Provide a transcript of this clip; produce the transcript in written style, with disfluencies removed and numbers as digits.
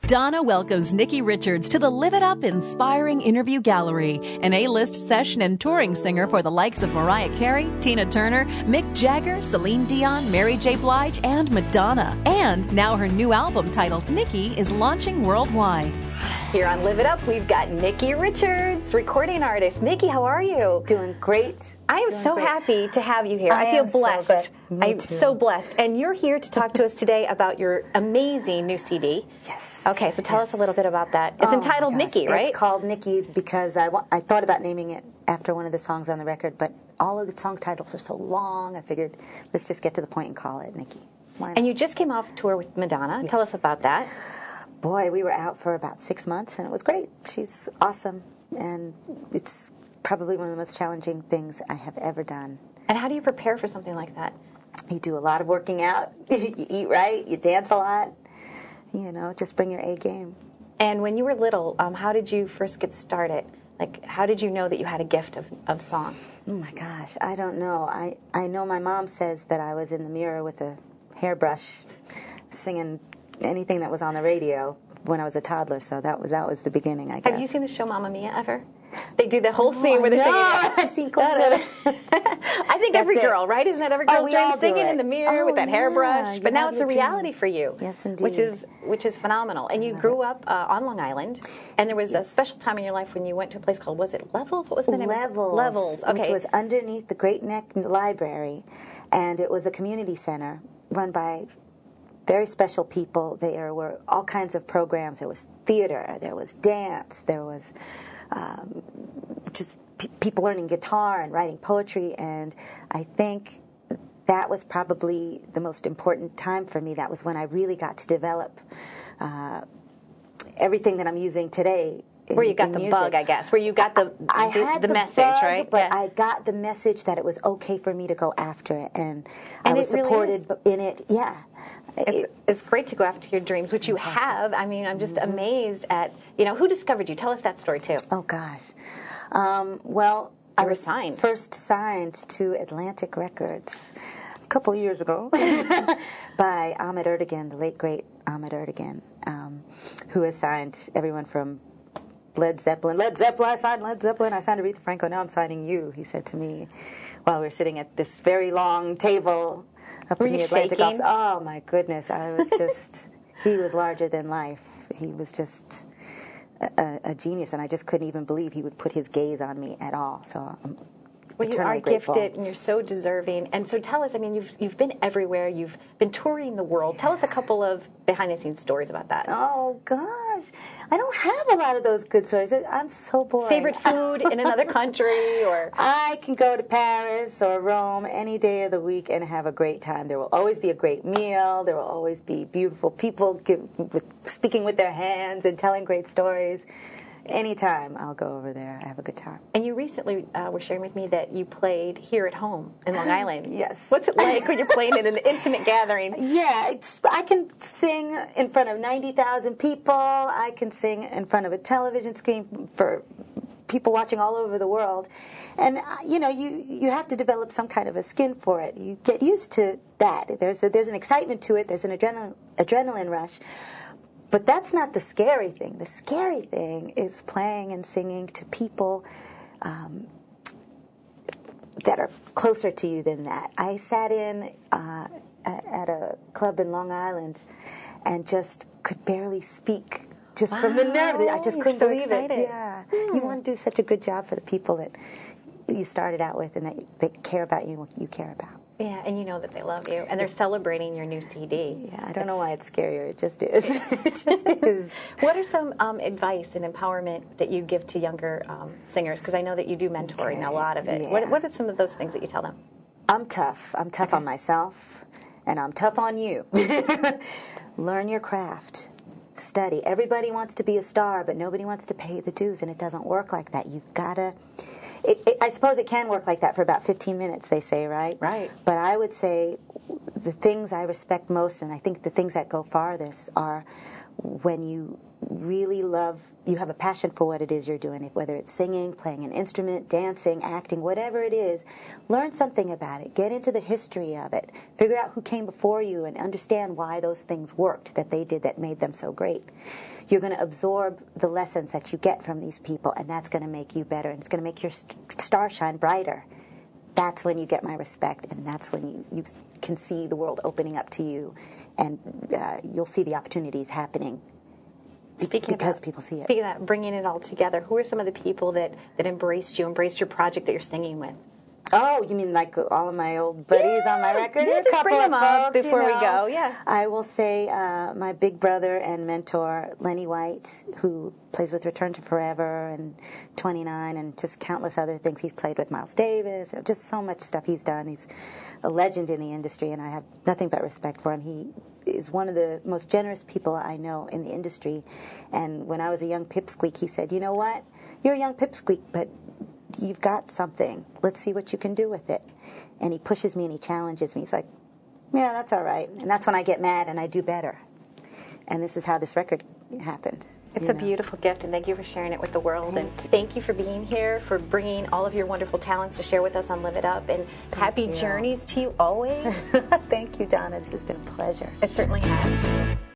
Donna welcomes Nicki Richards to the Live It Up Inspiring Interview Gallery, an A-list session and touring singer for the likes of Mariah Carey, Tina Turner, Mick Jagger, Celine Dion, Mary J. Blige, and Madonna. And now her new album titled Nicki is launching worldwide. Here on Live It Up, we've got Nicki Richards, recording artist. Nicki, how are you? Doing great. I am so happy to have you here. I feel blessed. I'm so blessed. And you're here to talk to us today about your amazing new CD. Yes. Okay, so tell us a little bit about that. It's entitled Nicki, right? It's called Nicki because I thought about naming it after one of the songs on the record, but all of the song titles are so long, I figured let's just get to the point and call it Nicki. And you just came off tour with Madonna. Yes. Tell us about that. Boy, we were out for about 6 months, and it was great. She's awesome, and it's probably one of the most challenging things I have ever done. And how do you prepare for something like that? You do a lot of working out. You eat right. You dance a lot. You know, just bring your A game. And when you were little, how did you first get started? Like, how did you know that you had a gift of song? Oh, my gosh. I don't know. I know my mom says that I was in the mirror with a hairbrush singing anything that was on the radio when I was a toddler, so that was the beginning, I guess. Have you seen the show Mamma Mia ever? They do the whole scene where they're singing. I've seen clips of it. I think every girl, right? Isn't that every girl's dream, singing in the mirror with that hairbrush? But now it's a reality for you. Yes, indeed. Which is phenomenal. And you grew up on Long Island, and there was a special time in your life when you went to a place called, was it Levels? What was the name? Levels. Okay. Which was underneath the Great Neck Library, and it was a community center run by very special people. There were all kinds of programs. There was theater, there was dance, there was just people learning guitar and writing poetry, and I think that was probably the most important time for me. That was when I really got to develop everything that I'm using today. Where you got the music. Bug, I guess. Where you got the message, bug, right? But I got the message that it was okay for me to go after it, and I was supported in it. Yeah. It's great to go after your dreams, which you have. I mean, I'm just amazed at, who discovered you? Tell us that story, too. Oh, gosh. Well, I was signed. First signed to Atlantic Records a couple of years ago by Ahmet Ertegun, the late, great Ahmet Ertegun, who has signed everyone from Led Zeppelin, I signed Led Zeppelin, I signed Aretha Franklin, now I'm signing you, he said to me while we were sitting at this very long table up in the Atlantic office. Oh, my goodness, I was just, he was larger than life. He was just a genius, and I just couldn't even believe he would put his gaze on me at all. So I'm you are grateful. Gifted, and you're so deserving. And so tell us, I mean, you've been everywhere. You've been touring the world. Tell us a couple of behind-the-scenes stories about that. Oh, gosh. I don't have a lot of those good stories. I'm so boring. Favorite food in another country? Or I can go to Paris or Rome any day of the week and have a great time. There will always be a great meal. There will always be beautiful people speaking with their hands and telling great stories. Anytime I'll go over there, I have a good time. And you recently were sharing with me that you played here at home in Long Island. Yes. What's it like when you're playing in an intimate gathering? Yeah, I can sing in front of 90,000 people. I can sing in front of a television screen for people watching all over the world. And, you have to develop some kind of a skin for it. You get used to that. There's an excitement to it. There's an adrenaline rush. But that's not the scary thing. The scary thing is playing and singing to people that are closer to you than that. I sat in at a club in Long Island and just could barely speak just from the nerves. I just couldn't believe it. Yeah. You want to do such a good job for the people that you started out with and that they care about you and what you care about. Yeah, and you know that they love you, and they're celebrating your new CD. Yeah, I don't know why it's scarier. It just is. It just is. What are some advice and empowerment that you give to younger singers? Because I know that you do mentoring a lot of it. Yeah. What are some of those things that you tell them? I'm tough. I'm tough on myself, and I'm tough on you. Learn your craft. Study. Everybody wants to be a star, but nobody wants to pay the dues, and it doesn't work like that. You've got to... I suppose it can work like that for about 15 minutes, they say, right? Right. But I would say the things I respect most, and I think the things that go farthest, are when you really love, you have a passion for what it is you're doing, whether it's singing, playing an instrument, dancing, acting, whatever it is, learn something about it. Get into the history of it. Figure out who came before you and understand why those things worked that they did that made them so great. You're going to absorb the lessons that you get from these people, and that's going to make you better, and it's going to make your star shine brighter. That's when you get my respect, and that's when you can see the world opening up to you, and you'll see the opportunities happening because people see it. Speaking of that, bringing it all together, who are some of the people that embraced your project that you're singing with? Oh, you mean like all of my old buddies on my record? Yeah, just bring them up before we go. Yeah, I will say my big brother and mentor, Lenny White, who plays with Return to Forever and 29 and just countless other things. He's played with Miles Davis, just so much stuff he's done. He's a legend in the industry, and I have nothing but respect for him. He is one of the most generous people I know in the industry. And when I was a young pipsqueak, he said, you know what? You're a young pipsqueak, but you've got something. Let's see what you can do with it. And he pushes me and he challenges me. He's like, yeah, that's all right. And that's when I get mad and I do better. And this is how this record happened. It's a beautiful gift, and thank you for sharing it with the world. Thank you for being here, for bringing all of your wonderful talents to share with us on Live It Up. And happy journeys to you always. Thank you, Donna. This has been a pleasure. It certainly has.